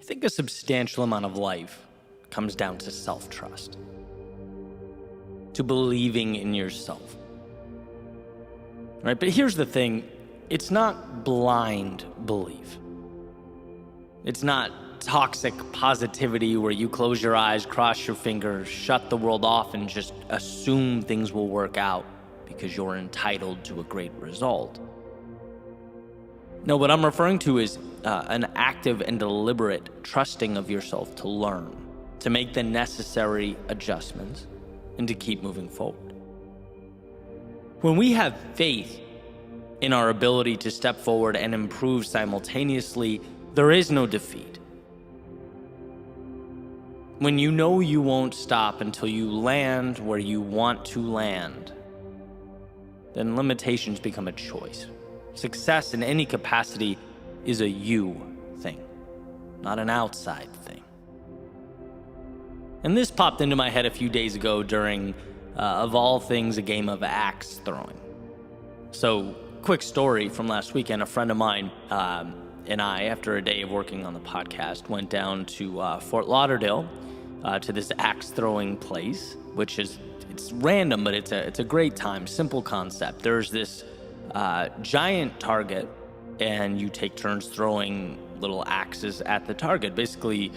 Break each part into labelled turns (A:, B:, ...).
A: think a substantial amount of life comes down to self-trust, to believing in yourself. Right? But here's the thing, it's not blind belief. It's not toxic positivity where you close your eyes, cross your fingers, shut the world off, and just assume things will work out because you're entitled to a great result. No, what I'm referring to is an active and deliberate trusting of yourself to learn, to make the necessary adjustments, and to keep moving forward. When we have faith in our ability to step forward and improve simultaneously, there is no defeat. When you know you won't stop until you land where you want to land, then limitations become a choice. Success in any capacity is a you thing, not an outside thing. And this popped into my head a few days ago during, of all things, a game of axe throwing. So, quick story from last weekend, a friend of mine and I, after a day of working on the podcast, went down to Fort Lauderdale to this axe throwing place, which is, it's random, but it's a great time, simple concept. There's this giant target, and you take turns throwing little axes at the target, basically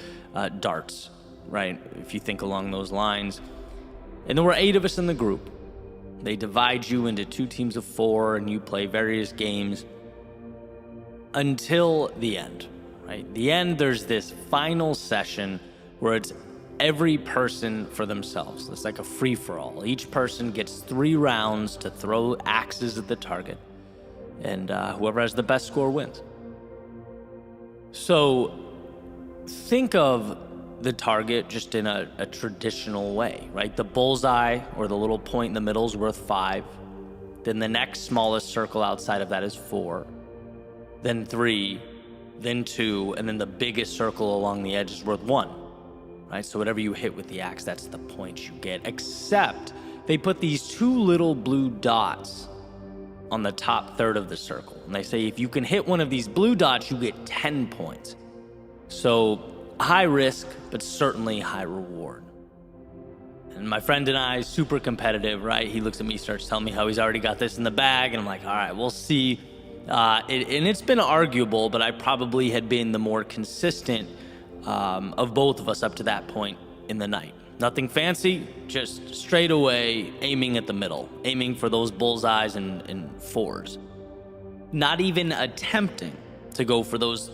A: darts, right? If you think along those lines. And there were 8 of us in the group. They divide you into 2 teams of 4, and you play various games until the end, right? The end, there's this final session where it's every person for themselves. It's like a free-for-all. Each person gets 3 rounds to throw axes at the target, and whoever has the best score wins. So think of the target just in a traditional way, right? The bullseye, or the little point in the middle, is worth 5. Then the next smallest circle outside of that is 4. Then 3, then 2, and then the biggest circle along the edge is worth 1. Right? So whatever you hit with the axe, that's the point you get. Except they put these 2 little blue dots on the top third of the circle. And they say if you can hit one of these blue dots, you get 10 points. So high risk, but certainly high reward. And my friend and I, super competitive, right? He looks at me, starts telling me how he's already got this in the bag. And I'm like, all right, we'll see. And it's been arguable, but I probably had been the more consistent of both of us up to that point in the night. Nothing fancy, just straight away aiming at the middle, aiming for those bullseyes and 4s. Not even attempting to go for those,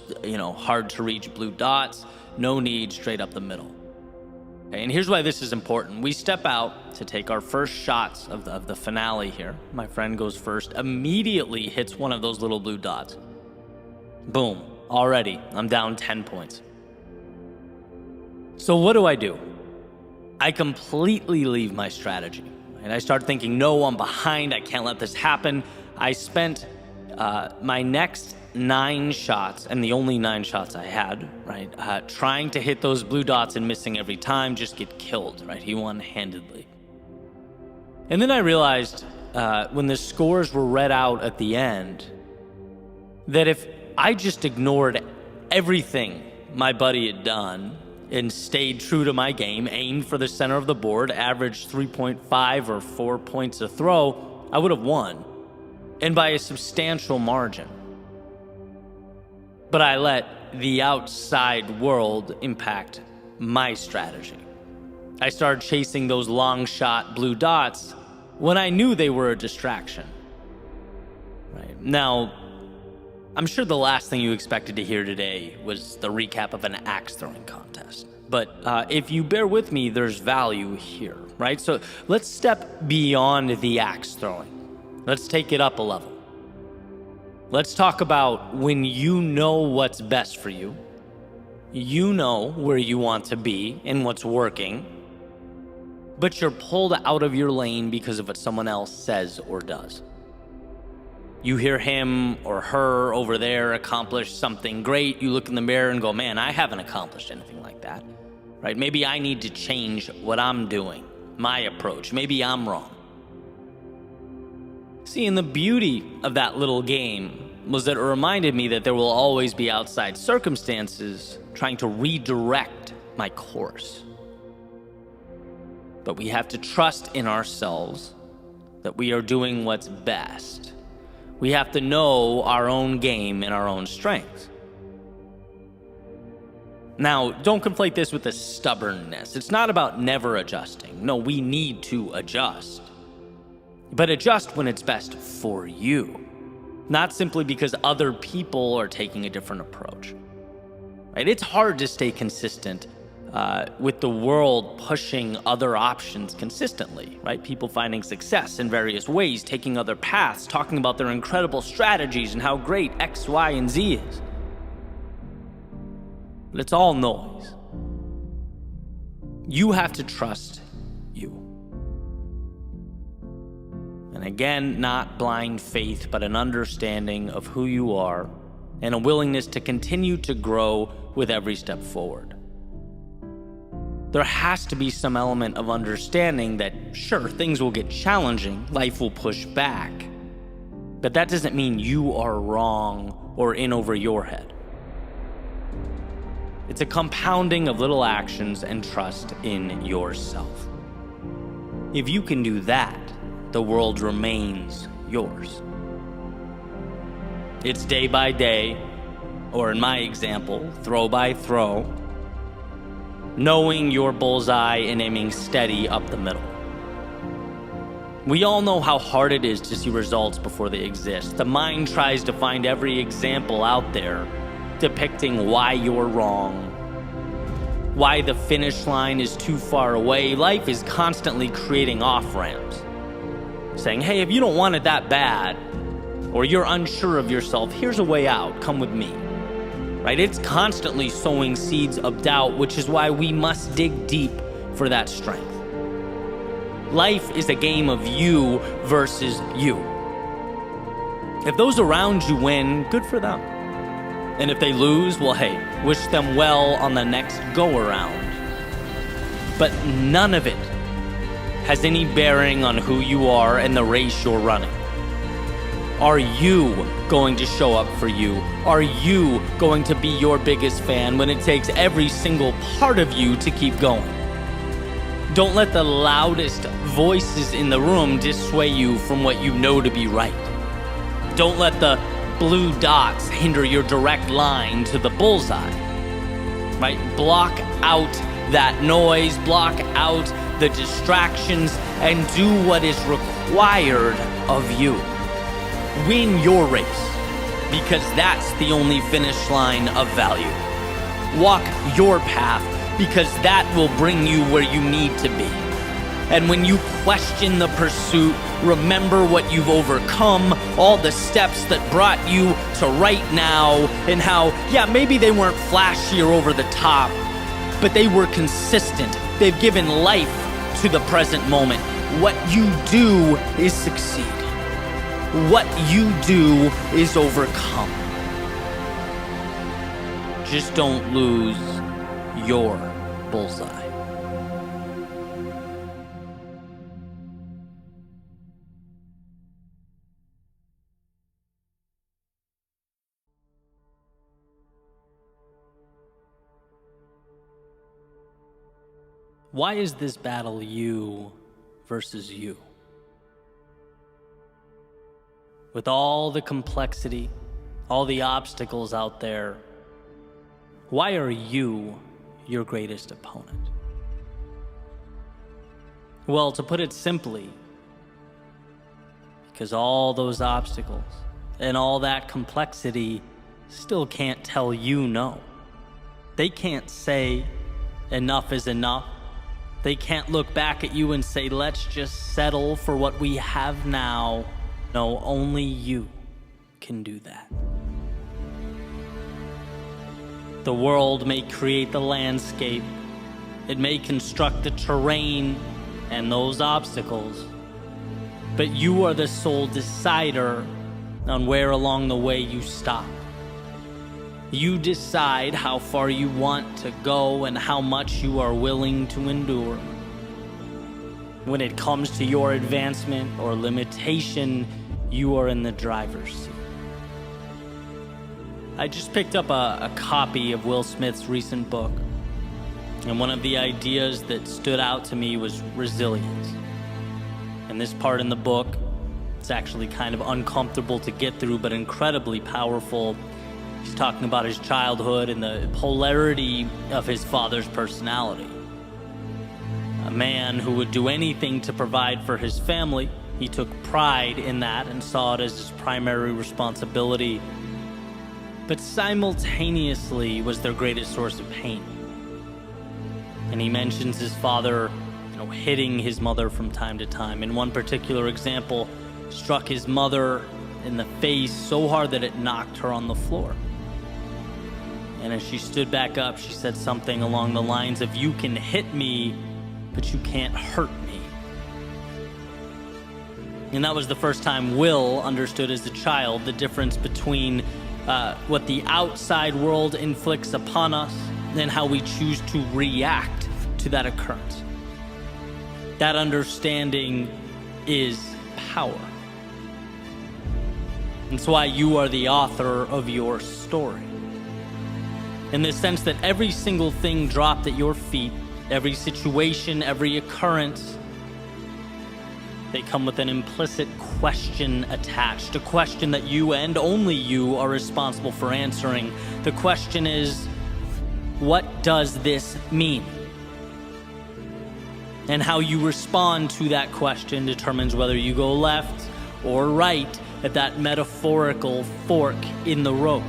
A: hard to reach blue dots. No need, straight up the middle. Okay, and here's why this is important. We step out to take our first shots of the finale here. My friend goes first, immediately hits one of those little blue dots. Boom, already, I'm down 10 points. So what do? I completely leave my strategy. And I start thinking, no, I'm behind. I can't let this happen. I spent my next 9 shots, and the only 9 shots I had, right, trying to hit those blue dots and missing every time, just get killed, right? He won handedly. And then I realized when the scores were read out at the end that if I just ignored everything my buddy had done and stayed true to my game, aimed for the center of the board, averaged 3.5 or 4 points a throw, I would have won, and by a substantial margin. But I let the outside world impact my strategy. I started chasing those long shot blue dots when I knew they were a distraction. Right. Now, I'm sure the last thing you expected to hear today was the recap of an axe throwing contest. But if you bear with me, there's value here, right? So let's step beyond the axe throwing. Let's take it up a level. Let's talk about when you know what's best for you. You know where you want to be and what's working, but you're pulled out of your lane because of what someone else says or does. You hear him or her over there accomplish something great. You look in the mirror and go, man, I haven't accomplished anything like that, right? Maybe I need to change what I'm doing, my approach. Maybe I'm wrong. See, and the beauty of that little game was that it reminded me that there will always be outside circumstances trying to redirect my course. But we have to trust in ourselves that we are doing what's best. We have to know our own game and our own strengths. Now, don't conflate this with a stubbornness. It's not about never adjusting. No, we need to adjust. But adjust when it's best for you. Not simply because other people are taking a different approach. Right? It's hard to stay consistent with the world pushing other options consistently, right? People finding success in various ways, taking other paths, talking about their incredible strategies and how great X, Y, and Z is. But it's all noise. You have to trust you. And again, not blind faith, but an understanding of who you are and a willingness to continue to grow with every step forward. There has to be some element of understanding that, sure, things will get challenging, life will push back, but that doesn't mean you are wrong or in over your head. It's a compounding of little actions and trust in yourself. If you can do that, the world remains yours. It's day by day, or in my example, throw by throw, knowing your bullseye and aiming steady up the middle. We all know how hard it is to see results before they exist. The mind tries to find every example out there depicting why you're wrong, why the finish line is too far away. Life is constantly creating off-ramps, saying, hey, if you don't want it that bad, or you're unsure of yourself, here's a way out, come with me. Right? It's constantly sowing seeds of doubt, which is why we must dig deep for that strength. Life is a game of you versus you. If those around you win, good for them. And if they lose, well, hey, wish them well on the next go-around. But none of it has any bearing on who you are and the race you're running. Are you going to show up for you? Are you going to be your biggest fan when it takes every single part of you to keep going? Don't let the loudest voices in the room dissuade you from what you know to be right. Don't let the blue dots hinder your direct line to the bullseye. Right? Block out that noise, block out the distractions, and do what is required of you. Win your race, because that's the only finish line of value. Walk your path, because that will bring you where you need to be. And when you question the pursuit, remember what you've overcome, all the steps that brought you to right now, and how, yeah, maybe they weren't flashy or over the top, but they were consistent. They've given life to the present moment. What you do is succeed. What you do is overcome. Just don't lose your bullseye. Why is this battle you versus you? With all the complexity, all the obstacles out there, why are you your greatest opponent? Well, to put it simply, because all those obstacles and all that complexity still can't tell you no. They can't say enough is enough. They can't look back at you and say, let's just settle for what we have now. No, only you can do that. The world may create the landscape. It may construct the terrain and those obstacles. But you are the sole decider on where along the way you stop. You decide how far you want to go and how much you are willing to endure. When it comes to your advancement or limitation, you are in the driver's seat. I just picked up a copy of Will Smith's recent book, and one of the ideas that stood out to me was resilience. And this part in the book, it's actually kind of uncomfortable to get through, but incredibly powerful. He's talking about his childhood and the polarity of his father's personality. A man who would do anything to provide for his family. He took pride in that and saw it as his primary responsibility, but simultaneously was their greatest source of pain. And he mentions his father, hitting his mother from time to time. In one particular example, struck his mother in the face so hard that it knocked her on the floor. And as she stood back up, she said something along the lines of, "You can hit me, but you can't hurt me." And that was the first time Will understood as a child the difference between what the outside world inflicts upon us and how we choose to react to that occurrence. That understanding is power. It's why you are the author of your story. In the sense that every single thing dropped at your feet, every situation, every occurrence, they come with an implicit question attached, a question that you and only you are responsible for answering. The question is, what does this mean? And how you respond to that question determines whether you go left or right at that metaphorical fork in the road.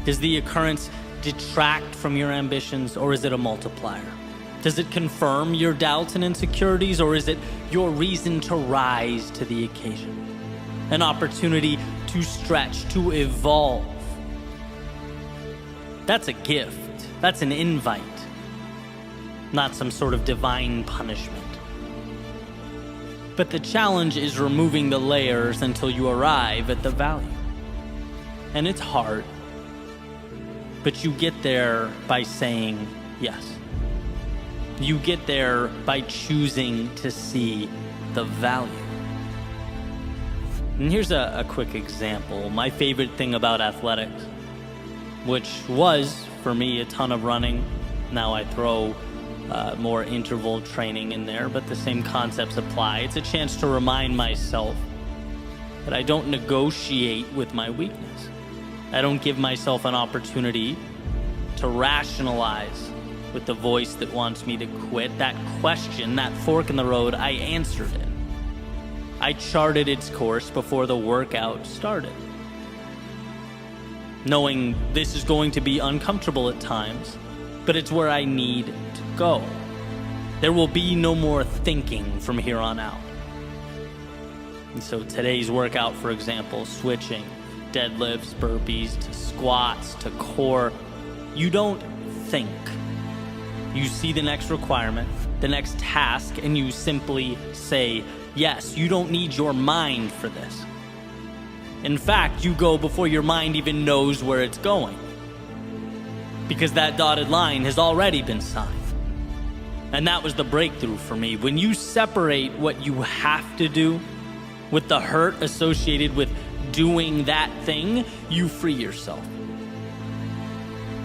A: Does the occurrence detract from your ambitions, or is it a multiplier? Does it confirm your doubts and insecurities, or is it your reason to rise to the occasion? An opportunity to stretch, to evolve. That's a gift. That's an invite. Not some sort of divine punishment. But the challenge is removing the layers until you arrive at the value. And it's hard, but you get there by saying yes. You get there by choosing to see the value. And here's a quick example. My favorite thing about athletics, which was, for me, a ton of running. Now I throw more interval training in there, but the same concepts apply. It's a chance to remind myself that I don't negotiate with my weakness. I don't give myself an opportunity to rationalize with the voice that wants me to quit. That question, that fork in the road, I answered it. I charted its course before the workout started, knowing this is going to be uncomfortable at times, but it's where I need to go. There will be no more thinking from here on out. And so today's workout, for example, switching deadlifts, burpees, to squats, to core, you don't think. You see the next requirement, the next task, and you simply say yes. You don't need your mind for this. In fact, you go before your mind even knows where it's going, because that dotted line has already been signed. And that was the breakthrough for me. When you separate what you have to do with the hurt associated with doing that thing, you free yourself.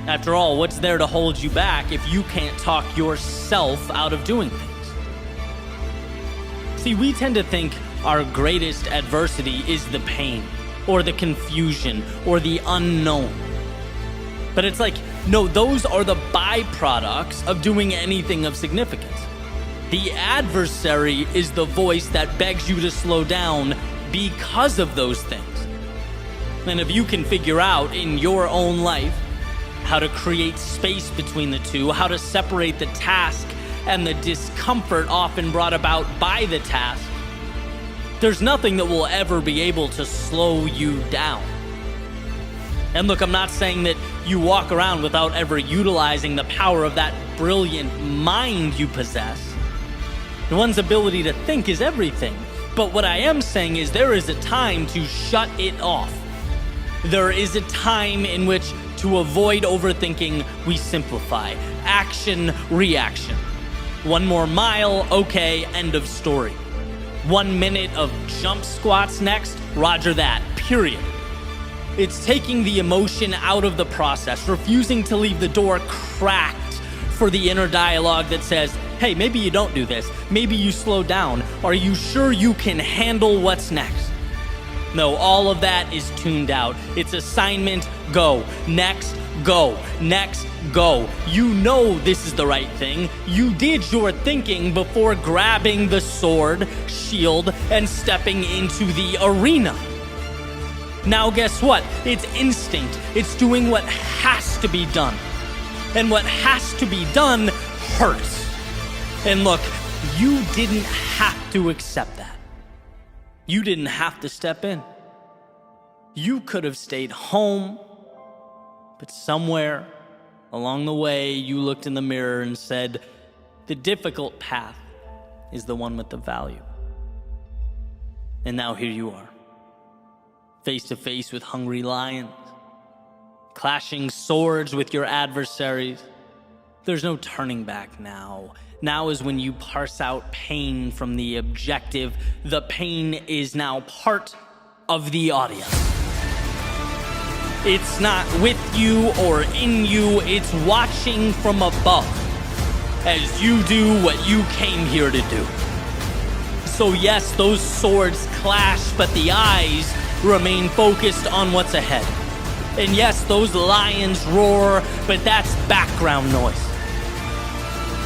A: After all, what's there to hold you back if you can't talk yourself out of doing things? See, we tend to think our greatest adversity is the pain, or the confusion, or the unknown. But it's like, no, those are the byproducts of doing anything of significance. The adversary is the voice that begs you to slow down because of those things. And if you can figure out in your own life how to create space between the two, how to separate the task and the discomfort often brought about by the task, there's nothing that will ever be able to slow you down. And look, I'm not saying that you walk around without ever utilizing the power of that brilliant mind you possess. One's ability to think is everything. But what I am saying is there is a time to shut it off. There is a time in which, to avoid overthinking, we simplify. Action, reaction. One more mile, okay, end of story. 1 minute of jump squats next, roger that, period. It's taking the emotion out of the process, refusing to leave the door cracked for the inner dialogue that says, hey, maybe you don't do this. Maybe you slow down. Are you sure you can handle what's next? No, all of that is tuned out. It's assignment, go. Next, go. Next, go. You know this is the right thing. You did your thinking before grabbing the sword, shield, and stepping into the arena. Now guess what? It's instinct. It's doing what has to be done. And what has to be done hurts. And look, you didn't have to accept that. You didn't have to step in. You could have stayed home, but somewhere along the way, you looked in the mirror and said, the difficult path is the one with the value. And now here you are, face to face with hungry lions, clashing swords with your adversaries. There's no turning back now. Now is when you parse out pain from the objective. The pain is now part of the audience. It's not with you or in you, it's watching from above as you do what you came here to do. So yes, those swords clash, but the eyes remain focused on what's ahead. And yes, those lions roar, but that's background noise.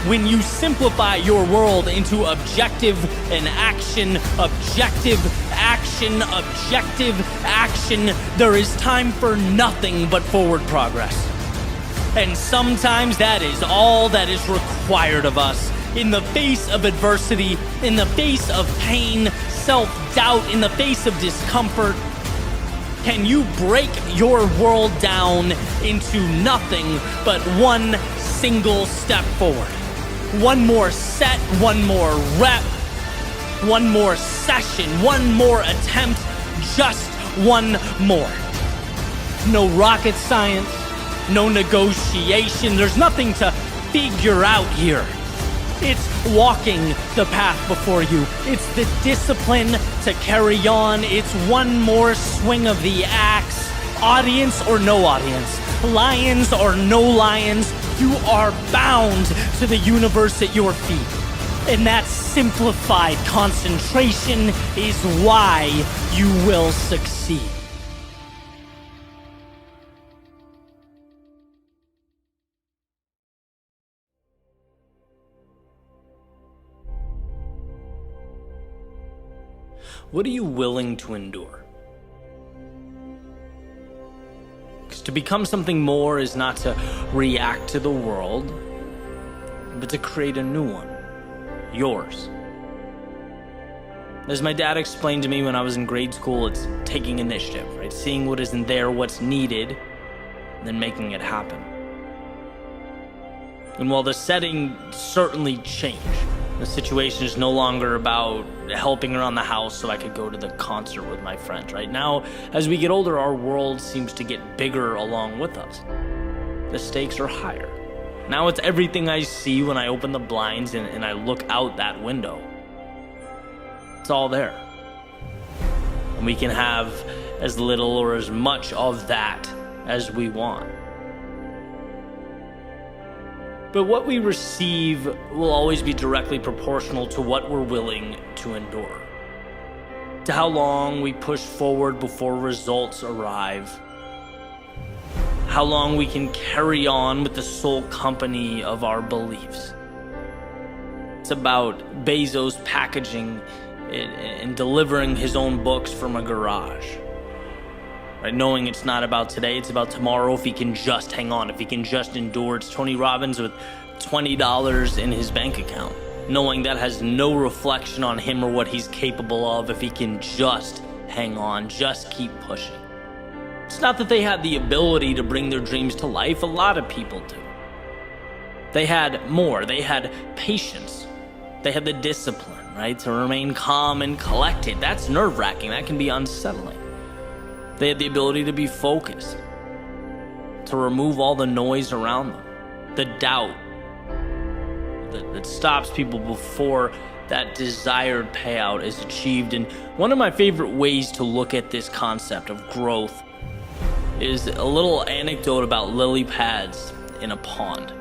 A: When you simplify your world into objective and action, objective, action, there is time for nothing but forward progress. And sometimes that is all that is required of us. In the face of adversity, in the face of pain, self-doubt, in the face of discomfort, can you break your world down into nothing but one single step forward? One more set, one more rep, one more session, one more attempt, just one more. No rocket science, no negotiation, there's nothing to figure out here. It's walking the path before you. It's the discipline to carry on. It's one more swing of the axe. Audience or no audience, lions or no lions, you are bound to the universe at your feet. And that simplified concentration is why you will succeed. What are you willing to endure? Because to become something more is not to react to the world, but to create a new one, yours. As my dad explained to me when I was in grade school, it's taking initiative, right? Seeing what isn't there, what's needed, and then making it happen. And while the setting certainly changed, the situation is no longer about helping around the house so I could go to the concert with my friends. Right now, as we get older, our world seems to get bigger along with us. The stakes are higher. Now it's everything I see when I open the blinds and I look out that window. It's all there. And we can have as little or as much of that as we want. But what we receive will always be directly proportional to what we're willing to endure, to how long we push forward before results arrive, how long we can carry on with the sole company of our beliefs. It's about Bezos packaging and delivering his own books from a garage. Right, knowing it's not about today, it's about tomorrow if he can just hang on, if he can just endure. It's Tony Robbins with $20 in his bank account, knowing that has no reflection on him or what he's capable of if he can just hang on, just keep pushing. It's not that they had the ability to bring their dreams to life. A lot of people do. They had more. They had patience. They had the discipline, right, to remain calm and collected. That's nerve-wracking. That can be unsettling. They had the ability to be focused, to remove all the noise around them, the doubt that stops people before that desired payout is achieved. And one of my favorite ways to look at this concept of growth is a little anecdote about lily pads in a pond.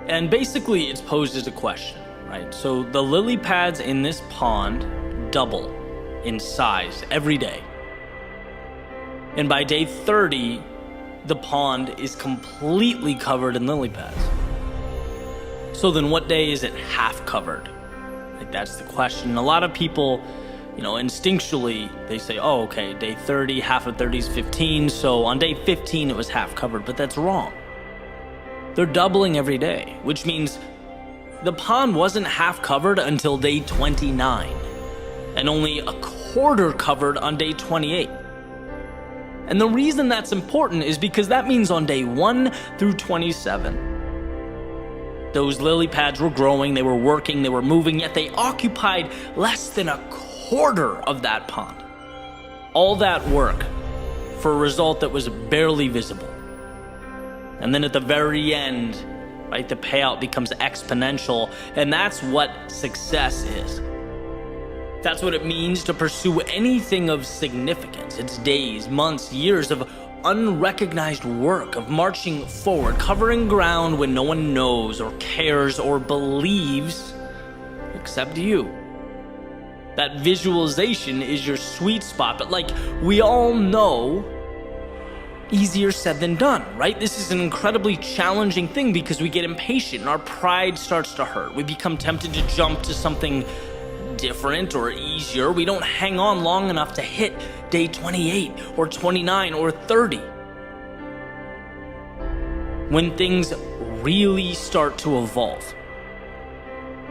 A: And basically it's posed as a question, right? So the lily pads in this pond double in size every day. And by day 30, the pond is completely covered in lily pads. So then what day is it half covered? Like, that's the question. A lot of people, instinctually, they say, oh, okay, day 30, half of 30 is 15. So on day 15, it was half covered, but that's wrong. They're doubling every day, which means the pond wasn't half covered until day 29 and only a quarter covered on day 28. And the reason that's important is because that means on day 1 through 27, those lily pads were growing, they were working, they were moving, yet they occupied less than a quarter of that pond. All that work for a result that was barely visible. And then at the very end, right, the payout becomes exponential, and that's what success is. That's what it means to pursue anything of significance. It's days, months, years of unrecognized work, of marching forward, covering ground when no one knows or cares or believes except you. That visualization is your sweet spot, but like we all know, easier said than done, right? This is an incredibly challenging thing because we get impatient and our pride starts to hurt. We become tempted to jump to something different or easier. We don't hang on long enough to hit day 28 or 29 or 30. When things really start to evolve.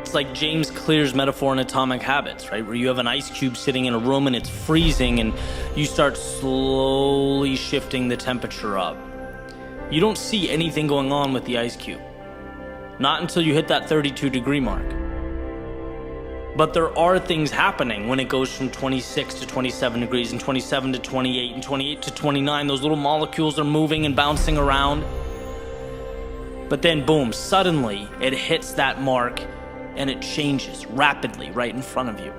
A: It's like James Clear's metaphor in Atomic Habits, right? Where you have an ice cube sitting in a room and it's freezing and you start slowly shifting the temperature up. You don't see anything going on with the ice cube. Not until you hit that 32-degree mark. But there are things happening when it goes from 26 to 27 degrees and 27 to 28 and 28 to 29. Those little molecules are moving and bouncing around. But then boom, suddenly it hits that mark and it changes rapidly right in front of you.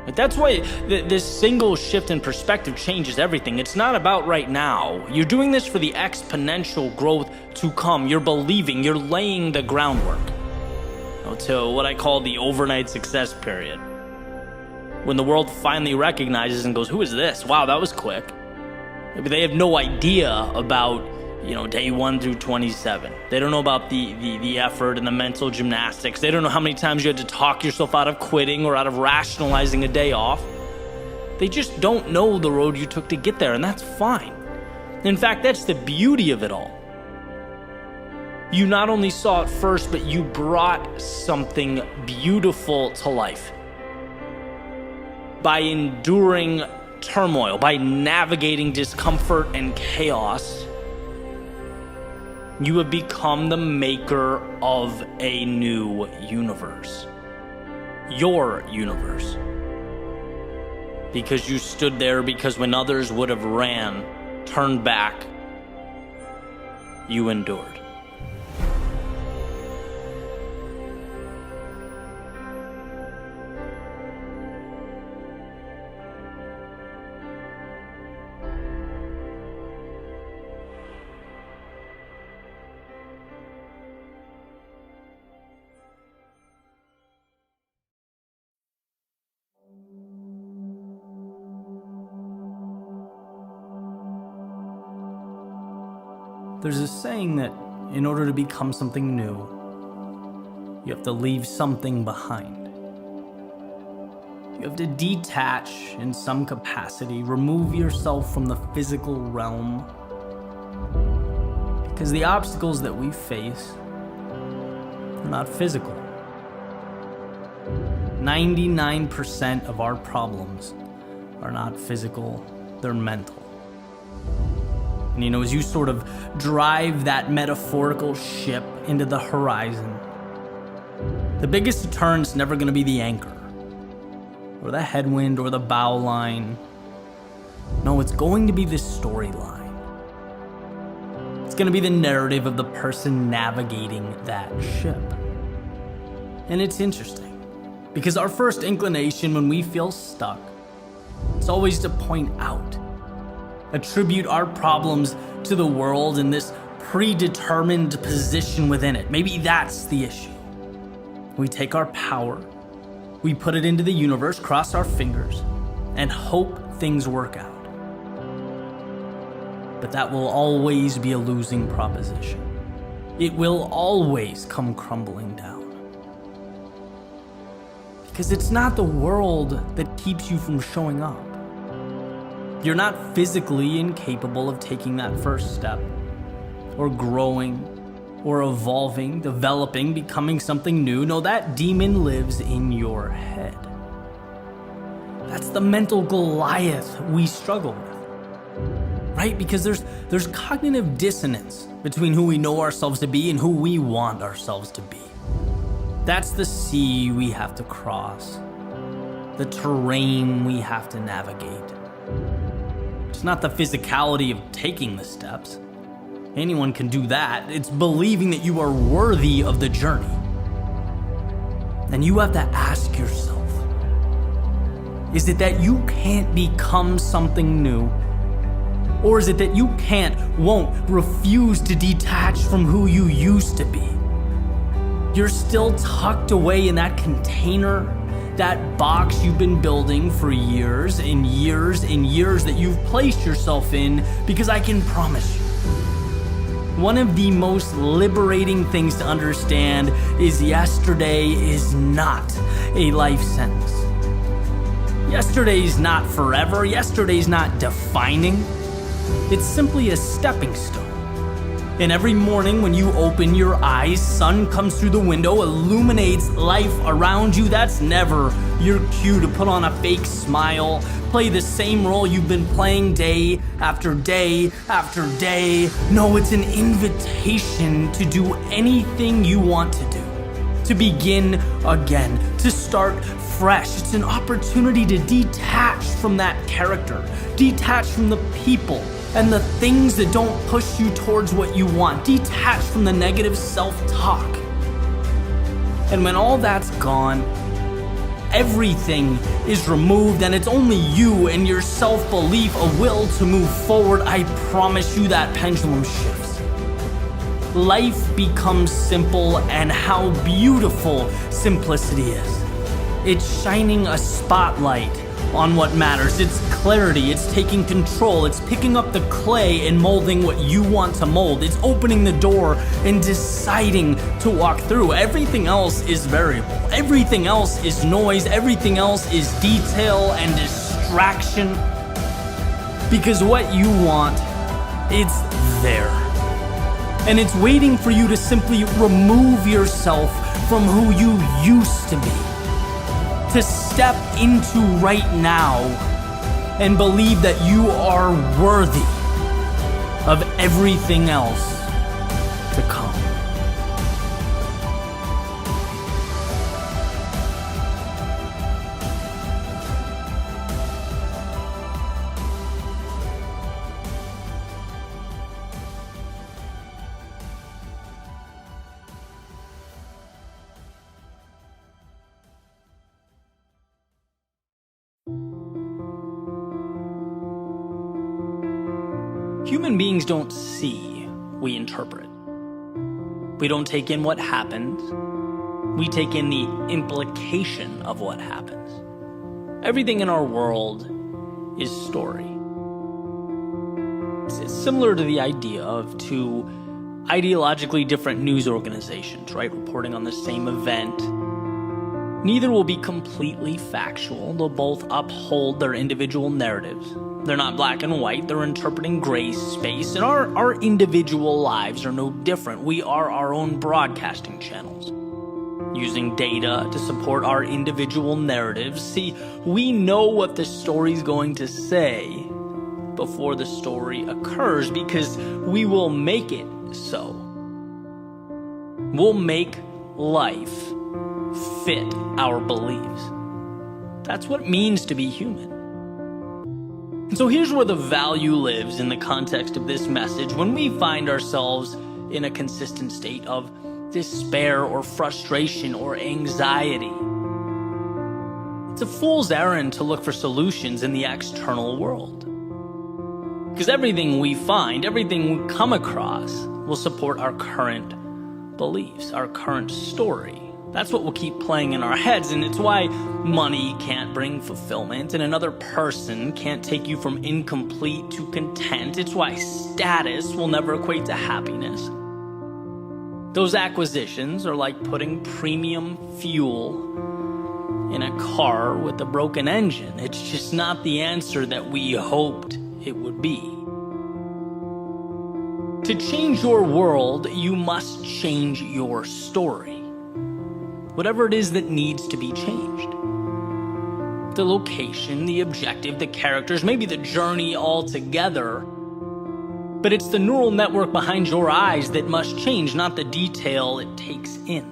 A: But that's why this single shift in perspective changes everything. It's not about right now. You're doing this for the exponential growth to come. You're believing, you're laying the groundwork. To what I call the overnight success period. When the world finally recognizes and goes, who is this? Wow, that was quick. Maybe they have no idea about, day 1 through 27. They don't know about the effort and the mental gymnastics. They don't know how many times you had to talk yourself out of quitting or out of rationalizing a day off. They just don't know the road you took to get there, and that's fine. In fact, that's the beauty of it all. You not only saw it first, but you brought something beautiful to life. By enduring turmoil, by navigating discomfort and chaos, you have become the maker of a new universe. Your universe. Because you stood there, because when others would have ran, turned back, you endured. There's a saying that in order to become something new, you have to leave something behind. You have to detach in some capacity, remove yourself from the physical realm. Because the obstacles that we face are not physical. 99% of our problems are not physical, they're mental. And as you sort of drive that metaphorical ship into the horizon, the biggest deterrent's never going to be the anchor, or the headwind, or the bow line. No, it's going to be the storyline. It's going to be the narrative of the person navigating that ship. And it's interesting, because our first inclination when we feel stuck, it's always to point out. attribute our problems to the world and this predetermined position within it. Maybe that's the issue. We take our power, we put it into the universe, cross our fingers, and hope things work out. But that will always be a losing proposition. It will always come crumbling down. Because it's not the world that keeps you from showing up. You're not physically incapable of taking that first step, or growing, or evolving, developing, becoming something new. No, that demon lives in your head. That's the mental Goliath we struggle with, right? Because there's cognitive dissonance between who we know ourselves to be and who we want ourselves to be. That's the sea we have to cross, the terrain we have to navigate. It's not the physicality of taking the steps. Anyone can do that. It's believing that you are worthy of the journey. And you have to ask yourself, is it that you can't become something new? Or is it that you can't, won't, refuse to detach from who you used to be? You're still tucked away in that container, that box you've been building for years and years and years that you've placed yourself in, because I can promise you, one of the most liberating things to understand is yesterday is not a life sentence. Yesterday's not forever. Yesterday's not defining. It's simply a stepping stone. And every morning when you open your eyes, sun comes through the window, illuminates life around you. That's never your cue to put on a fake smile, play the same role you've been playing day after day after day. No, it's an invitation to do anything you want to do, to begin again, to start fresh. It's an opportunity to detach from that character, detach from the people and the things that don't push you towards what you want, detach from the negative self-talk. And when all that's gone, everything is removed, and it's only you and your self-belief, a will to move forward. I promise you that pendulum shifts. Life becomes simple, and how beautiful simplicity is. It's shining a spotlight on what matters. It's clarity, it's taking control, it's picking up the clay and molding what you want to mold. It's opening the door and deciding to walk through. Everything else is variable. Everything else is noise. Everything else is detail and distraction. Because what you want, it's there. And it's waiting for you to simply remove yourself from who you used to be, to step into right now and believe that you are worthy of everything else to come. Human beings don't see, we interpret. We don't take in what happens, we take in the implication of what happens. Everything in our world is story. It's similar to the idea of two ideologically different news organizations, right, reporting on the same event. Neither will be completely factual. They'll both uphold their individual narratives. They're not black and white. They're interpreting gray space. And our individual lives are no different. We are our own broadcasting channels, using data to support our individual narratives. See, we know what the story's going to say before the story occurs, because we will make it so. We'll make life fit our beliefs. That's what it means to be human. And so here's where the value lives in the context of this message. When we find ourselves in a consistent state of despair or frustration or anxiety, it's a fool's errand to look for solutions in the external world. Because everything we find, everything we come across will support our current beliefs, our current story. That's what will keep playing in our heads, and it's why money can't bring fulfillment and another person can't take you from incomplete to content. It's why status will never equate to happiness. Those acquisitions are like putting premium fuel in a car with a broken engine. It's just not the answer that we hoped it would be. To change your world, you must change your story. Whatever it is that needs to be changed. The location, the objective, the characters, maybe the journey altogether. But it's the neural network behind your eyes that must change, not the detail it takes in.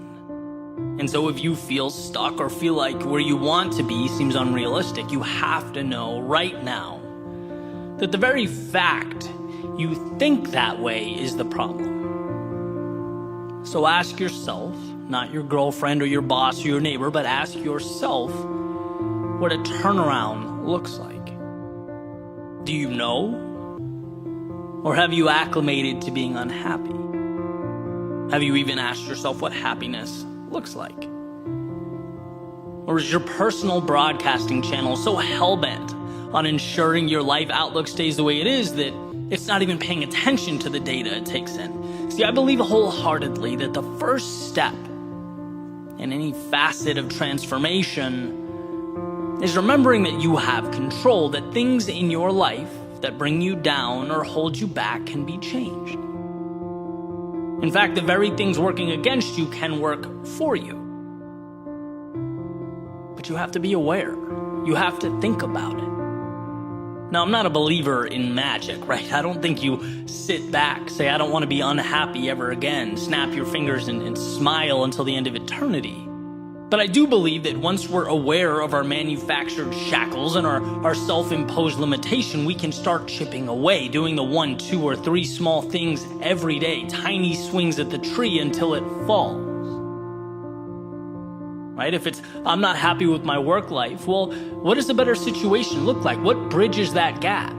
A: And so if you feel stuck or feel like where you want to be seems unrealistic, you have to know right now that the very fact you think that way is the problem. So ask yourself, not your girlfriend or your boss or your neighbor, but ask yourself what a turnaround looks like. Do you know? Or have you acclimated to being unhappy? Have you even asked yourself what happiness looks like? Or is your personal broadcasting channel so hell-bent on ensuring your life outlook stays the way it is that it's not even paying attention to the data it takes in? See, I believe wholeheartedly that the first step in any facet of transformation is remembering that you have control, that things in your life that bring you down or hold you back can be changed. In fact, the very things working against you can work for you. But you have to be aware. You have to think about it. Now, I'm not a believer in magic, right? I don't think you sit back, say, I don't want to be unhappy ever again, snap your fingers and smile until the end of eternity. But I do believe that once we're aware of our manufactured shackles and our self-imposed limitation, we can start chipping away, doing the 1, 2, or 3 small things every day, tiny swings at the tree until it falls. Right? If it's, I'm not happy with my work life, well, what does a better situation look like? What bridges that gap?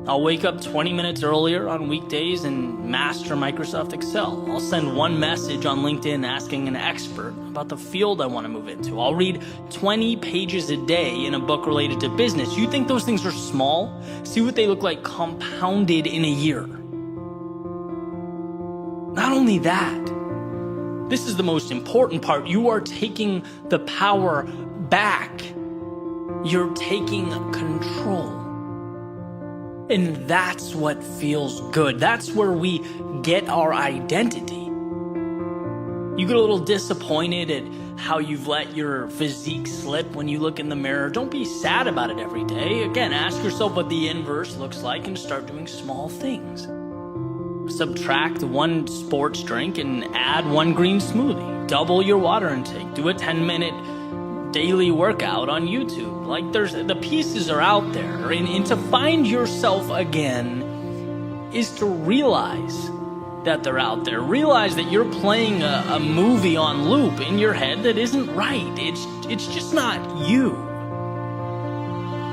A: I'll wake up 20 minutes earlier on weekdays and master Microsoft Excel. I'll send one message on LinkedIn asking an expert about the field I want to move into. I'll read 20 pages a day in a book related to business. You think those things are small? See what they look like compounded in a year. Not only that, this is the most important part. You are taking the power back. You're taking control. And that's what feels good. That's where we get our identity. You get a little disappointed at how you've let your physique slip when you look in the mirror. Don't be sad about it every day. Again, ask yourself what the inverse looks like and start doing small things. Subtract 1 sports drink and add 1 green smoothie. Double your water intake. Do a 10-minute daily workout on YouTube. Like, the pieces are out there. And to find yourself again is to realize that they're out there. Realize that you're playing a movie on loop in your head that isn't right. It's just not you.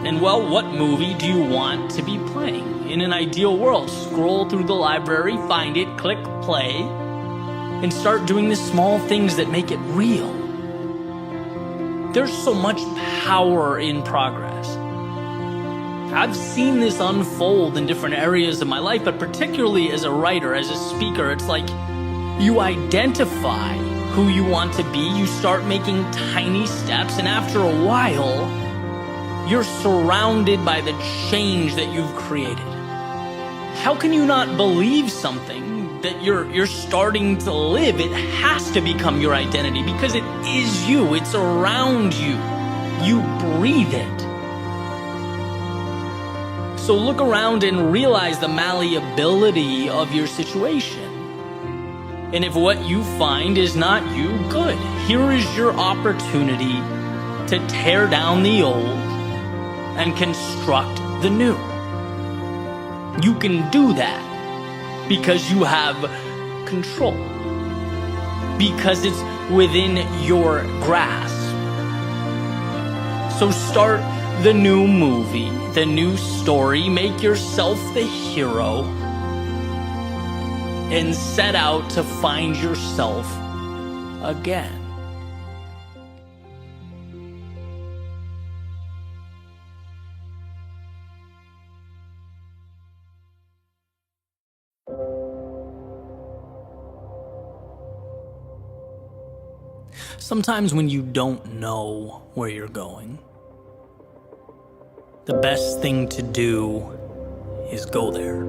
A: And well, what movie do you want to be playing? In an ideal world, scroll through the library, find it, click play, and start doing the small things that make it real. There's so much power in progress. I've seen this unfold in different areas of my life, but particularly as a writer, as a speaker, it's like you identify who you want to be, you start making tiny steps, and after a while, you're surrounded by the change that you've created. How can you not believe something that you're starting to live? It has to become your identity because it is you. It's around you. You breathe it. So look around and realize the malleability of your situation. And if what you find is not you, good. Here is your opportunity to tear down the old and construct the new. You can do that because you have control, because it's within your grasp. So start the new movie, the new story. Make yourself the hero and set out to find yourself again. Sometimes when you don't know where you're going, the best thing to do is go there.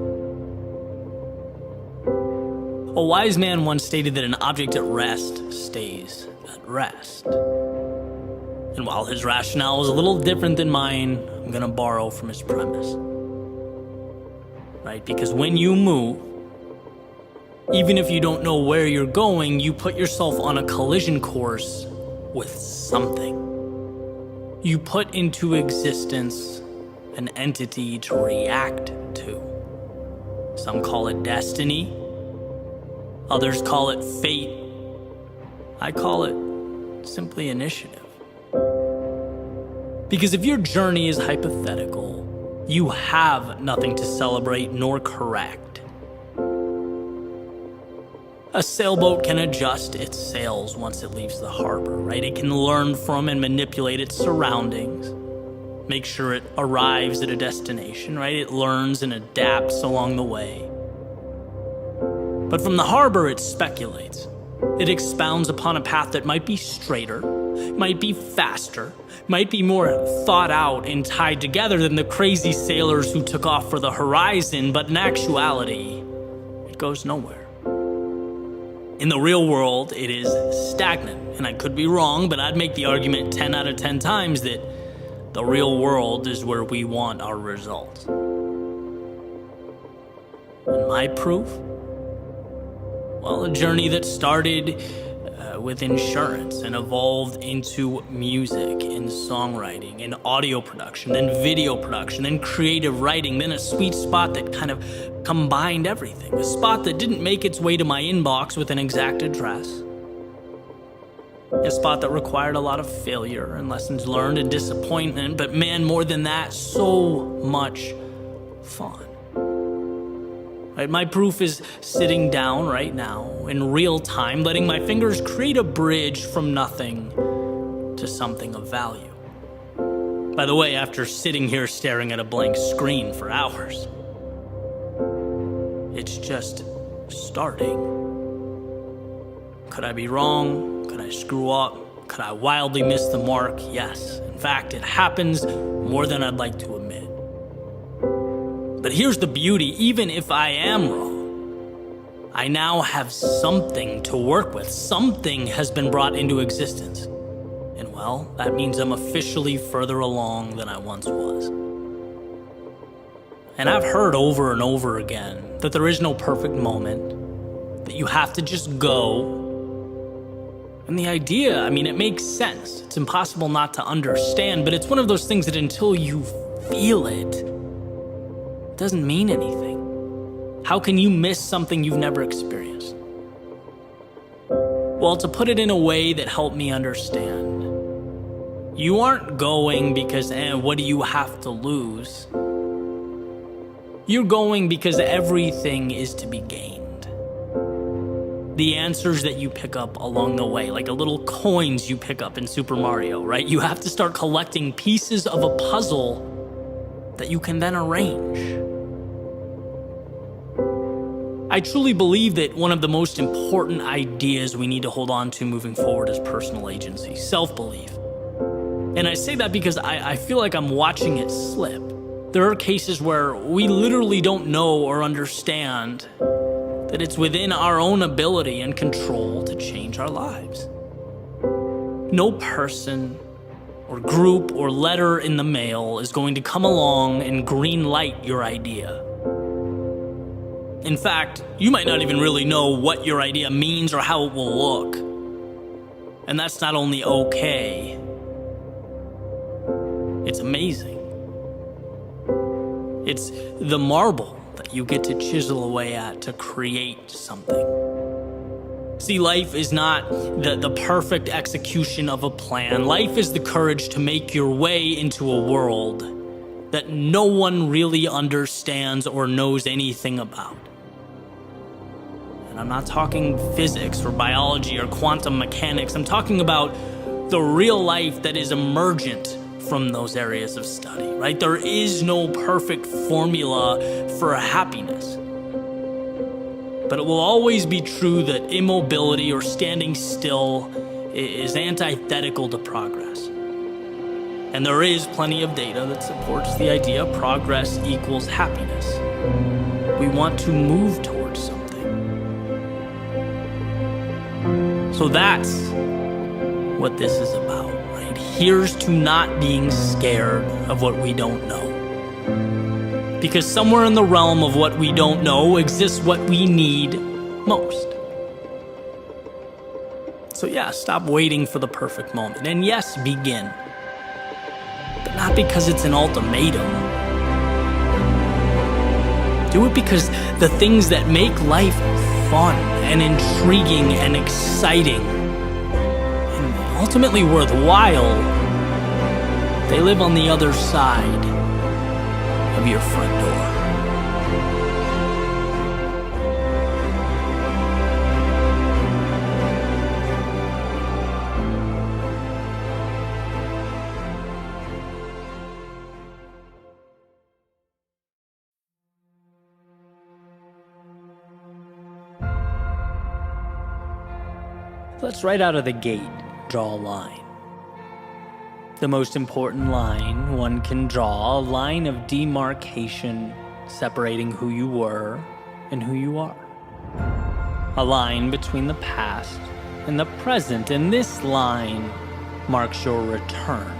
A: A wise man once stated that an object at rest stays at rest. And while his rationale is a little different than mine, I'm going to borrow from his premise. Right? Because when you move, even if you don't know where you're going, you put yourself on a collision course with something. You put into existence an entity to react to. Some call it destiny. Others call it fate. I call it simply initiative. Because if your journey is hypothetical, you have nothing to celebrate nor correct. A sailboat can adjust its sails once it leaves the harbor, right? It can learn from and manipulate its surroundings, make sure it arrives at a destination, right? It learns and adapts along the way. But from the harbor, it speculates. It expounds upon a path that might be straighter, might be faster, might be more thought out and tied together than the crazy sailors who took off for the horizon, but in actuality, it goes nowhere. In the real world, it is stagnant, and I could be wrong, but I'd make the argument 10 out of 10 times that the real world is where we want our results. And my proof? Well, a journey that started with insurance and evolved into music and songwriting and audio production, then video production, then creative writing, then a sweet spot that kind of combined everything. A spot that didn't make its way to my inbox with an exact address. A spot that required a lot of failure and lessons learned and disappointment, but man, more than that, so much fun. Right? My proof is sitting down right now in real time, letting my fingers create a bridge from nothing to something of value. By the way, after sitting here staring at a blank screen for hours, it's just starting. Could I be wrong? Could I screw up? Could I wildly miss the mark? Yes. In fact, it happens more than I'd like to admit. But here's the beauty, even if I am wrong, I now have something to work with. Something has been brought into existence. And well, that means I'm officially further along than I once was. And I've heard over and over again that there is no perfect moment, that you have to just go. And the idea, it makes sense. It's impossible not to understand, but it's one of those things that until you feel it doesn't mean anything. How can you miss something you've never experienced? Well, to put it in a way that helped me understand, you aren't going because, what do you have to lose? You're going because everything is to be gained. The answers that you pick up along the way, like the little coins you pick up in Super Mario, right? You have to start collecting pieces of a puzzle that you can then arrange. I truly believe that one of the most important ideas we need to hold on to moving forward is personal agency, self-belief. And I say that because I feel like I'm watching it slip. There are cases where we literally don't know or understand that it's within our own ability and control to change our lives. No person or group or letter in the mail is going to come along and green light your idea. In fact, you might not even really know what your idea means or how it will look. And that's not only okay, it's amazing. It's the marble that you get to chisel away at to create something. See, life is not the perfect execution of a plan. Life is the courage to make your way into a world that no one really understands or knows anything about. And I'm not talking physics or biology or quantum mechanics. I'm talking about the real life that is emergent from those areas of study, right? There is no perfect formula for happiness. But it will always be true that immobility or standing still is antithetical to progress. And there is plenty of data that supports the idea progress equals happiness. We want to move towards something. So that's what this is about, right? Here's to not being scared of what we don't know. Because somewhere in the realm of what we don't know exists what we need most. So yeah, stop waiting for the perfect moment. And yes, begin. But not because it's an ultimatum. Do it because the things that make life fun and intriguing and exciting and ultimately worthwhile, they live on the other side of your front door. Let's right out of the gate draw a line. The most important line one can draw, a line of demarcation separating who you were and who you are. A line between the past and the present, and this line marks your return.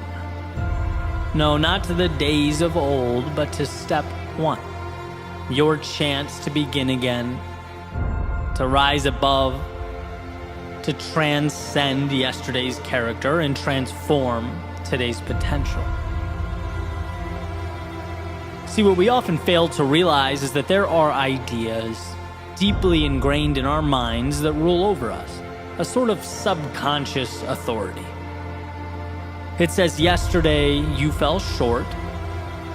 A: No, not to the days of old, but to step one. Your chance to begin again, to rise above, to transcend yesterday's character and transform today's potential. See, what we often fail to realize is that there are ideas deeply ingrained in our minds that rule over us, a sort of subconscious authority. It says yesterday you fell short,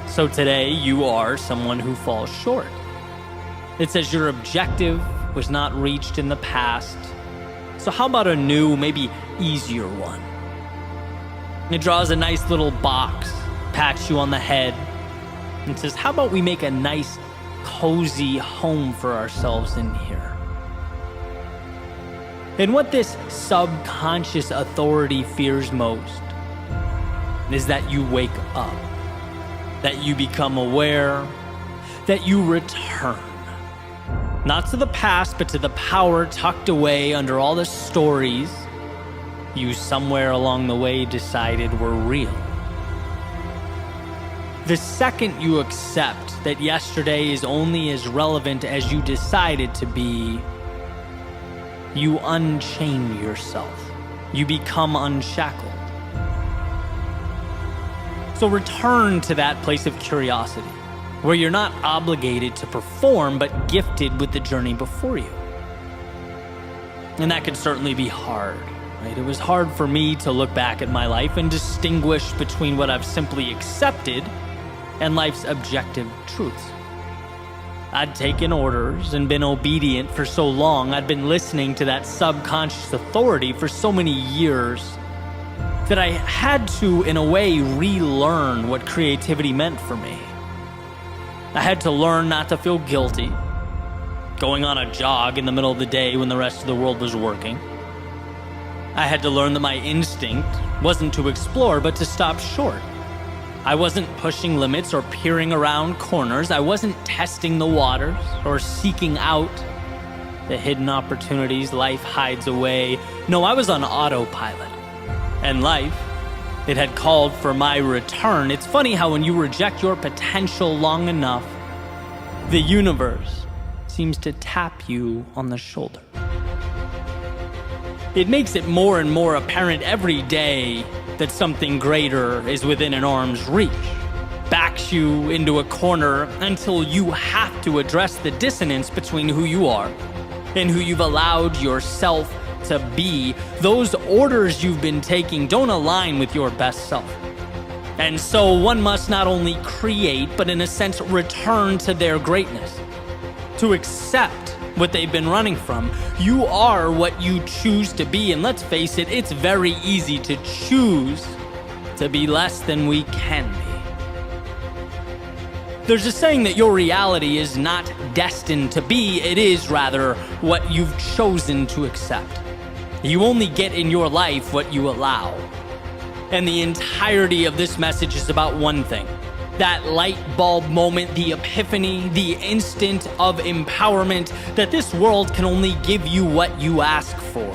A: so today you are someone who falls short. It says your objective was not reached in the past, so how about a new, maybe easier one? It draws a nice little box, pats you on the head, and says, how about we make a nice, cozy home for ourselves in here? And what this subconscious authority fears most is that you wake up, that you become aware, that you return. Not to the past, but to the power tucked away under all the stories you somewhere along the way decided were real. The second you accept that yesterday is only as relevant as you decided to be, you unchain yourself. You become unshackled. So return to that place of curiosity, where you're not obligated to perform, but gifted with the journey before you. And that can certainly be hard, right? It was hard for me to look back at my life and distinguish between what I've simply accepted and life's objective truths. I'd taken orders and been obedient for so long. I'd been listening to that subconscious authority for so many years that I had to, in a way, relearn what creativity meant for me. I had to learn not to feel guilty, going on a jog in the middle of the day when the rest of the world was working. I had to learn that my instinct wasn't to explore, but to stop short. I wasn't pushing limits or peering around corners. I wasn't testing the waters or seeking out the hidden opportunities life hides away. No, I was on autopilot. And life, it had called for my return. It's funny how when you reject your potential long enough, the universe seems to tap you on the shoulder. It makes it more and more apparent every day that something greater is within an arm's reach, backs you into a corner until you have to address the dissonance between who you are and who you've allowed yourself to be, those orders you've been taking don't align with your best self. And so one must not only create, but in a sense return to their greatness, to accept what they've been running from. You are what you choose to be, and let's face it, it's very easy to choose to be less than we can be. There's a saying that your reality is not destined to be, it is rather what you've chosen to accept. You only get in your life what you allow. And the entirety of this message is about one thing: that light bulb moment, the epiphany, the instant of empowerment that this world can only give you what you ask for.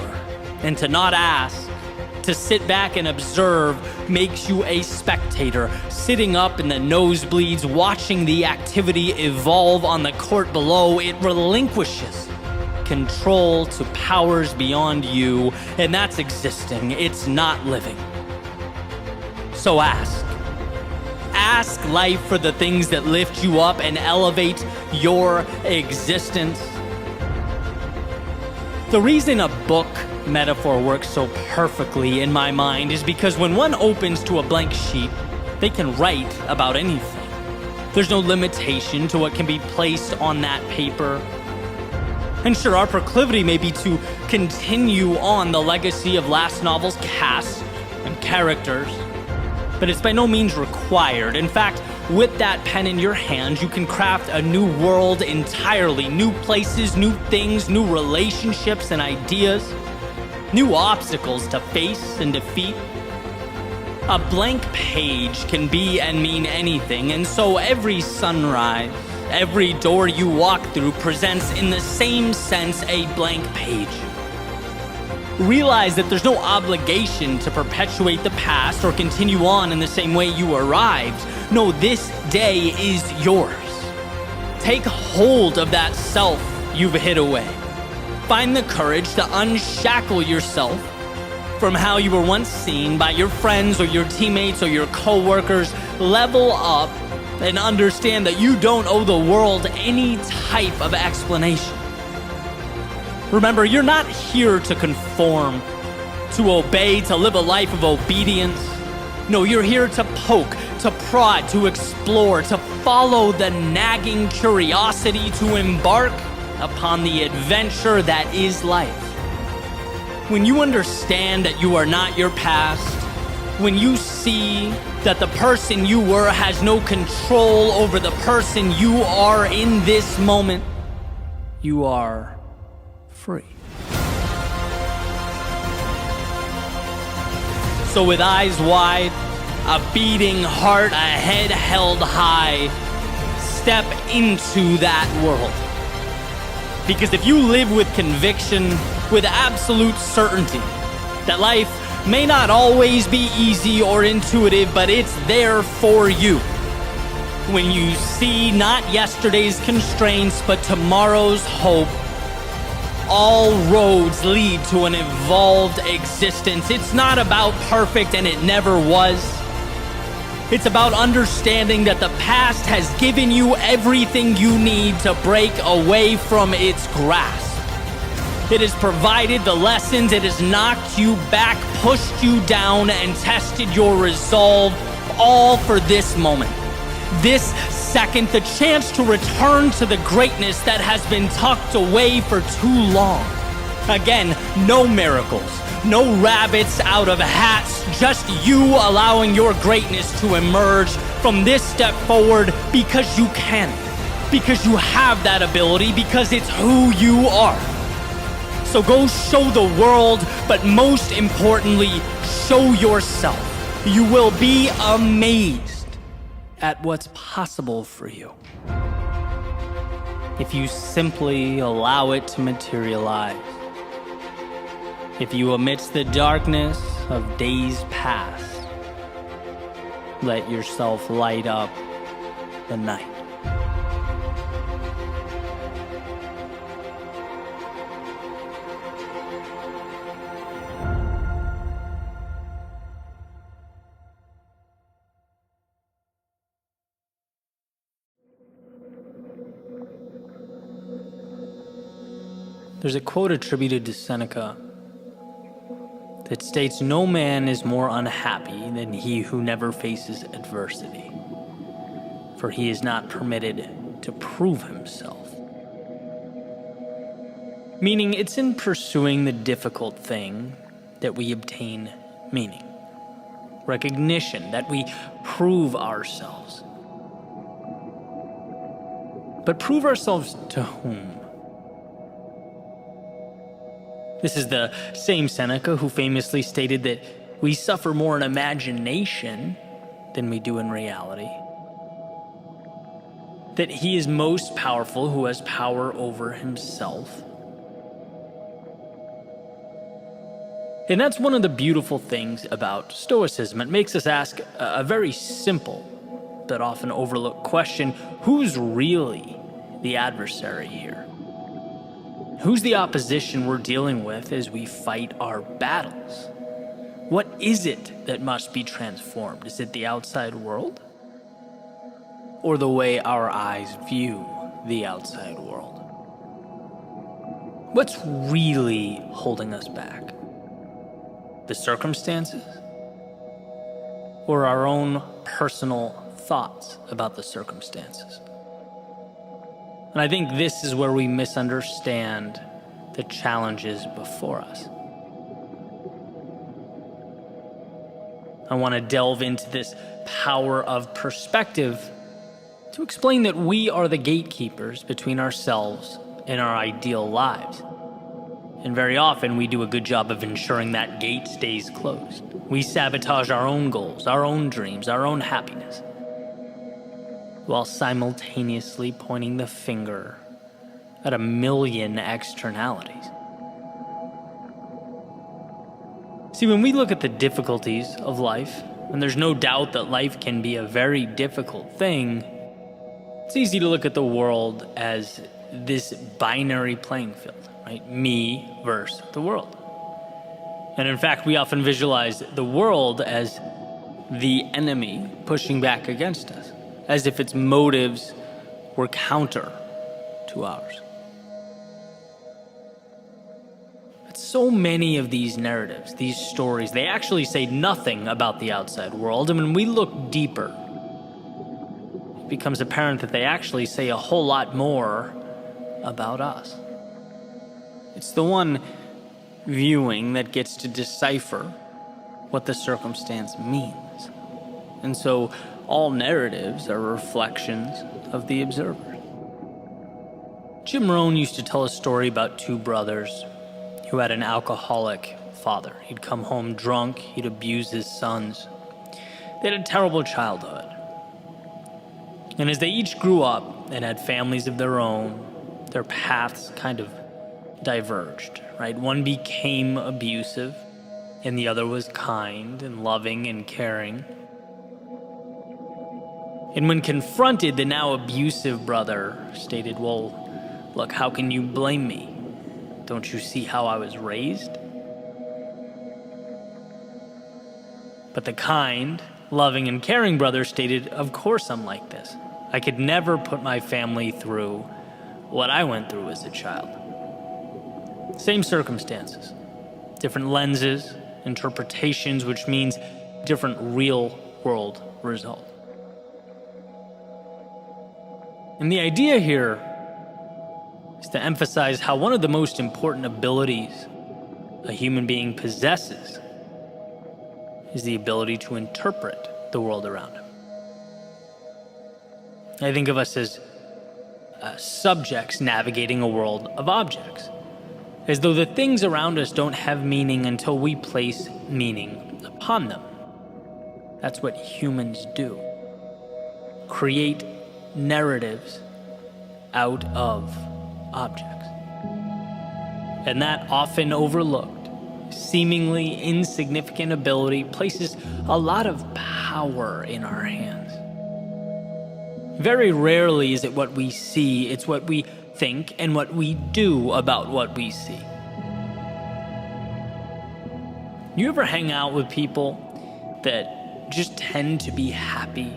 A: And to not ask, to sit back and observe, makes you a spectator, sitting up in the nosebleeds, watching the activity evolve on the court below. It relinquishes control to powers beyond you, and that's existing. It's not living. So ask. Ask life for the things that lift you up and elevate your existence. The reason a book metaphor works so perfectly in my mind is because when one opens to a blank sheet, they can write about anything. There's no limitation to what can be placed on that paper. And sure, our proclivity may be to continue on the legacy of last novel's cast and characters, but it's by no means required. In fact, with that pen in your hand, you can craft a new world entirely. New places, new things, new relationships and ideas, new obstacles to face and defeat. A blank page can be and mean anything, and so every sunrise, every door you walk through presents in the same sense a blank page. Realize that there's no obligation to perpetuate the past or continue on in the same way you arrived. No, this day is yours. Take hold of that self you've hid away. Find the courage to unshackle yourself from how you were once seen by your friends or your teammates or your co-workers. Level up and understand that you don't owe the world any type of explanation. Remember, you're not here to conform, to obey, to live a life of obedience. No, you're here to poke, to prod, to explore, to follow the nagging curiosity, to embark upon the adventure that is life. When you understand that you are not your past, when you see that the person you were has no control over the person you are in this moment, you are free. So with eyes wide, a beating heart, a head held high, step into that world. Because if you live with conviction, with absolute certainty, that life may not always be easy or intuitive, but it's there for you. When you see not yesterday's constraints, but tomorrow's hope, all roads lead to an evolved existence. It's not about perfect, and it never was. It's about understanding that the past has given you everything you need to break away from its grasp. It has provided the lessons, it has knocked you back, pushed you down, and tested your resolve, all for this moment. This second, the chance to return to the greatness that has been tucked away for too long. Again, no miracles, no rabbits out of hats, just you allowing your greatness to emerge from this step forward because you can, because you have that ability, because it's who you are. So go show the world, but most importantly, show yourself. You will be amazed at what's possible for you if you simply allow it to materialize. If you, amidst the darkness of days past, let yourself light up the night. There's a quote attributed to Seneca that states, "No man is more unhappy than he who never faces adversity, for he is not permitted to prove himself." Meaning, it's in pursuing the difficult thing that we obtain meaning, recognition, that we prove ourselves. But prove ourselves to whom? This is the same Seneca who famously stated that we suffer more in imagination than we do in reality. That he is most powerful who has power over himself. And that's one of the beautiful things about Stoicism. It makes us ask a very simple but often overlooked question: who's really the adversary here? Who's the opposition we're dealing with as we fight our battles? What is it that must be transformed? Is it the outside world? Or the way our eyes view the outside world? What's really holding us back? The circumstances? Or our own personal thoughts about the circumstances? And I think this is where we misunderstand the challenges before us. I want to delve into this power of perspective to explain that we are the gatekeepers between ourselves and our ideal lives. And very often we do a good job of ensuring that gate stays closed. We sabotage our own goals, our own dreams, our own happiness, while simultaneously pointing the finger at a million externalities. See, when we look at the difficulties of life, and there's no doubt that life can be a very difficult thing, it's easy to look at the world as this binary playing field, right? Me versus the world. And in fact, we often visualize the world as the enemy pushing back against us, as if its motives were counter to ours. But so many of these narratives, these stories, they actually say nothing about the outside world. And when we look deeper, it becomes apparent that they actually say a whole lot more about us. It's the one viewing that gets to decipher what the circumstance means. And so all narratives are reflections of the observer. Jim Rohn used to tell a story about two brothers who had an alcoholic father. He'd come home drunk, he'd abuse his sons. They had a terrible childhood. And as they each grew up and had families of their own, their paths kind of diverged, right? One became abusive, and the other was kind and loving and caring. And when confronted, the now abusive brother stated, "Well, look, how can you blame me? Don't you see how I was raised?" But the kind, loving, and caring brother stated, "Of course I'm like this. I could never put my family through what I went through as a child." Same circumstances, different lenses, interpretations, which means different real-world result. And the idea here is to emphasize how one of the most important abilities a human being possesses is the ability to interpret the world around him. I think of us as subjects navigating a world of objects, as though the things around us don't have meaning until we place meaning upon them. That's what humans do. Create narratives out of objects. And that often overlooked, seemingly insignificant ability places a lot of power in our hands. Very rarely is it what we see, it's what we think and what we do about what we see. You ever hang out with people that just tend to be happy,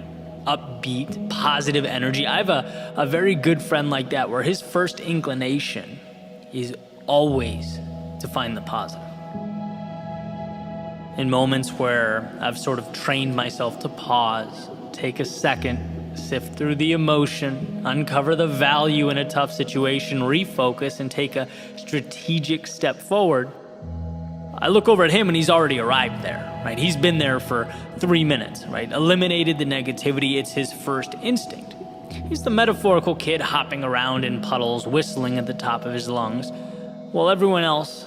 A: upbeat, positive energy? I have a very good friend like that, where his first inclination is always to find the positive. In moments where I've sort of trained myself to pause, take a second, sift through the emotion, uncover the value in a tough situation, refocus, and take a strategic step forward, I look over at him and he's already arrived there, right? He's been there for 3 minutes, right? Eliminated the negativity. It's his first instinct. He's the metaphorical kid hopping around in puddles, whistling at the top of his lungs, while everyone else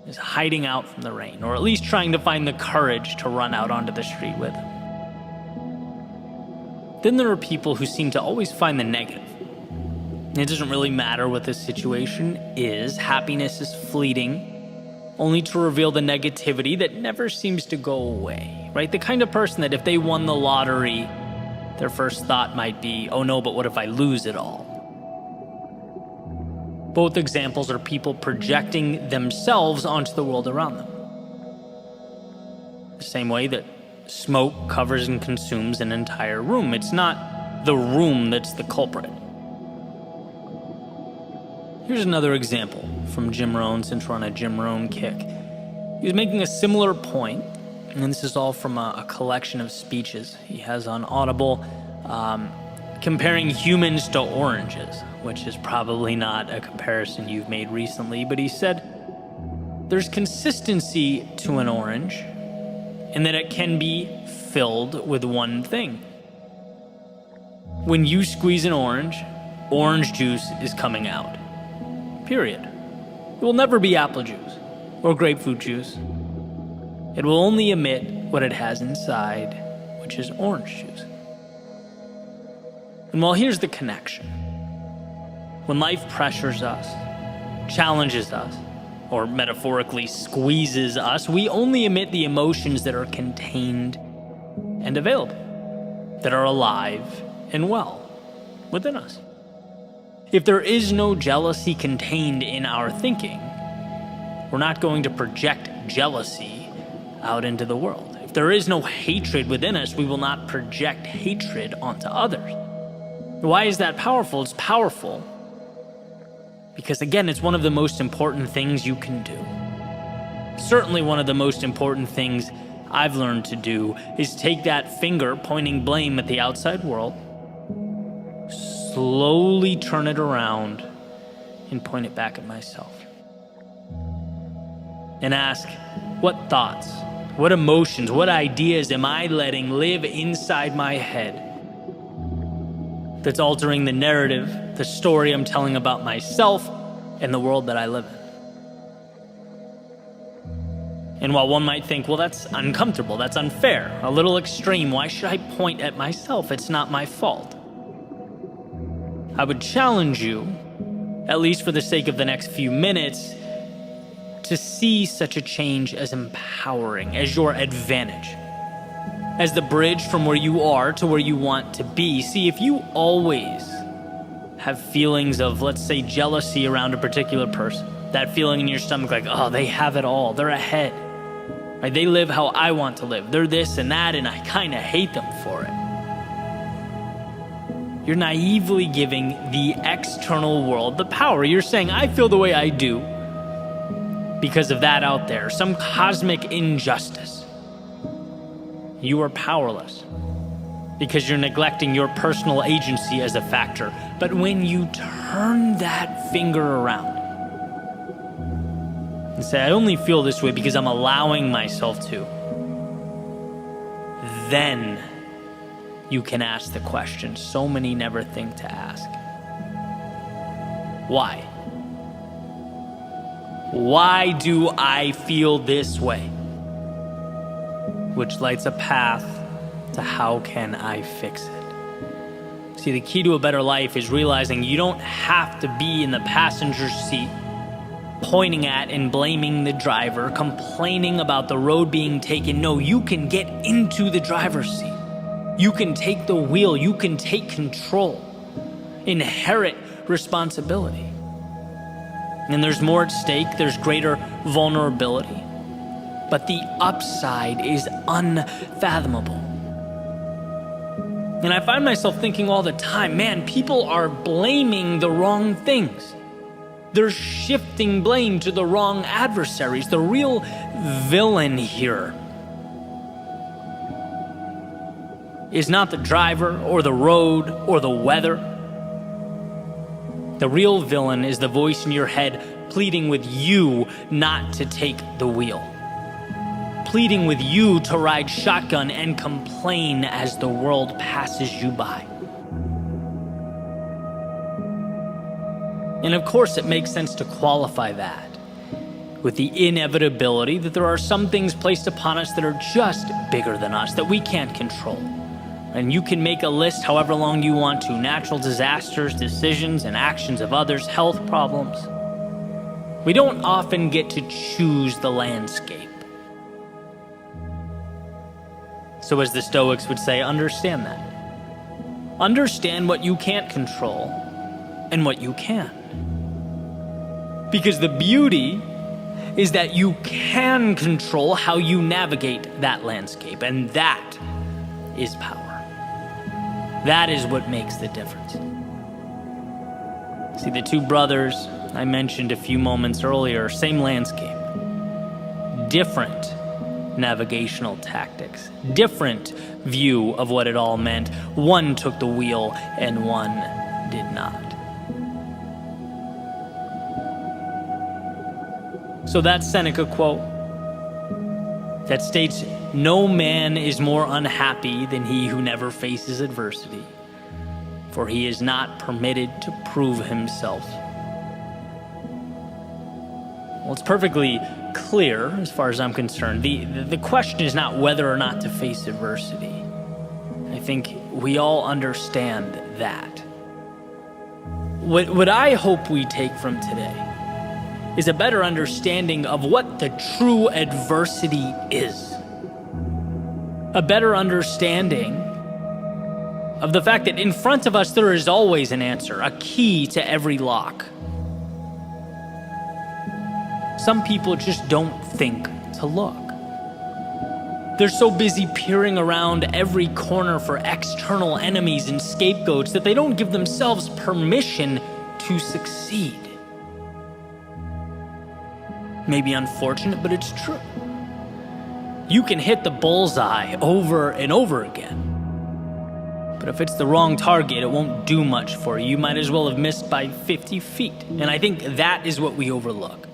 A: is hiding out from the rain, or at least trying to find the courage to run out onto the street with him. Then there are people who seem to always find the negative. It doesn't really matter what the situation is. Happiness is fleeting, only to reveal the negativity that never seems to go away, right? The kind of person that if they won the lottery, their first thought might be, oh no, but what if I lose it all? Both examples are people projecting themselves onto the world around them. The same way that smoke covers and consumes an entire room. It's not the room that's the culprit. Here's another example from Jim Rohn, since we're on a Jim Rohn kick. He was making a similar point, and this is all from a collection of speeches he has on Audible, comparing humans to oranges, which is probably not a comparison you've made recently, but he said, there's consistency to an orange in that it can be filled with one thing. When you squeeze an orange juice is coming out. Period. It will never be apple juice or grapefruit juice. It will only emit what it has inside, which is orange juice. And well, here's the connection. When life pressures us, challenges us, or metaphorically squeezes us, we only emit the emotions that are contained and available, that are alive and well within us. If there is no jealousy contained in our thinking, we're not going to project jealousy out into the world. If there is no hatred within us, we will not project hatred onto others. Why is that powerful? It's powerful because, again, it's one of the most important things you can do. Certainly one of the most important things I've learned to do is take that finger pointing blame at the outside world, slowly turn it around and point it back at myself. And ask, what thoughts, what emotions, what ideas am I letting live inside my head that's altering the narrative, the story I'm telling about myself and the world that I live in? And while one might think, well, that's uncomfortable, that's unfair, a little extreme, why should I point at myself? It's not my fault. I would challenge you, at least for the sake of the next few minutes, to see such a change as empowering, as your advantage, as the bridge from where you are to where you want to be. See, if you always have feelings of, let's say, jealousy around a particular person, that feeling in your stomach like, oh, they have it all, they're ahead, right? They live how I want to live, they're this and that, and I kind of hate them for it. You're naively giving the external world the power. You're saying, I feel the way I do because of that out there, some cosmic injustice. You are powerless because you're neglecting your personal agency as a factor. But when you turn that finger around and say, I only feel this way because I'm allowing myself to, then you can ask the question so many never think to ask. Why? Why do I feel this way? Which lights a path to how can I fix it? See, the key to a better life is realizing you don't have to be in the passenger seat, pointing at and blaming the driver, complaining about the road being taken. No, you can get into the driver's seat. You can take the wheel. You can take control. Inherit responsibility. And there's more at stake. There's greater vulnerability. But the upside is unfathomable. And I find myself thinking all the time, man, people are blaming the wrong things. They're shifting blame to the wrong adversaries. The real villain here is not the driver or the road or the weather. The real villain is the voice in your head pleading with you not to take the wheel. Pleading with you to ride shotgun and complain as the world passes you by. And of course, it makes sense to qualify that with the inevitability that there are some things placed upon us that are just bigger than us, that we can't control. And you can make a list however long you want to: natural disasters, decisions and actions of others, health problems. We don't often get to choose the landscape. So as the Stoics would say, understand that. Understand what you can't control and what you can. Because the beauty is that you can control how you navigate that landscape, and that is power. That is what makes the difference. See, the two brothers I mentioned a few moments earlier, same landscape, different navigational tactics, different view of what it all meant. One took the wheel and one did not. So that Seneca quote that states, "No man is more unhappy than he who never faces adversity, for he is not permitted to prove himself." Well, it's perfectly clear as far as I'm concerned. The question is not whether or not to face adversity. I think we all understand that. What I hope we take from today is a better understanding of what the true adversity is. A better understanding of the fact that in front of us there is always an answer, a key to every lock. Some people just don't think to look. They're so busy peering around every corner for external enemies and scapegoats that they don't give themselves permission to succeed. Maybe unfortunate, but it's true. You can hit the bullseye over and over again. But if it's the wrong target, it won't do much for you. You might as well have missed by 50 feet. And I think that is what we overlook.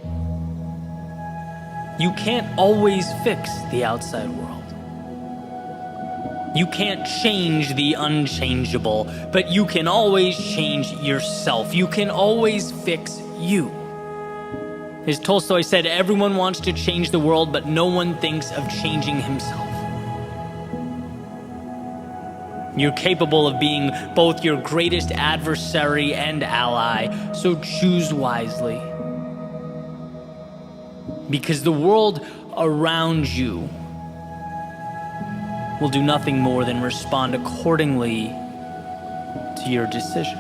A: You can't always fix the outside world. You can't change the unchangeable, but you can always change yourself. You can always fix you. As Tolstoy said, everyone wants to change the world, but no one thinks of changing himself. You're capable of being both your greatest adversary and ally, so choose wisely. Because the world around you will do nothing more than respond accordingly to your decision.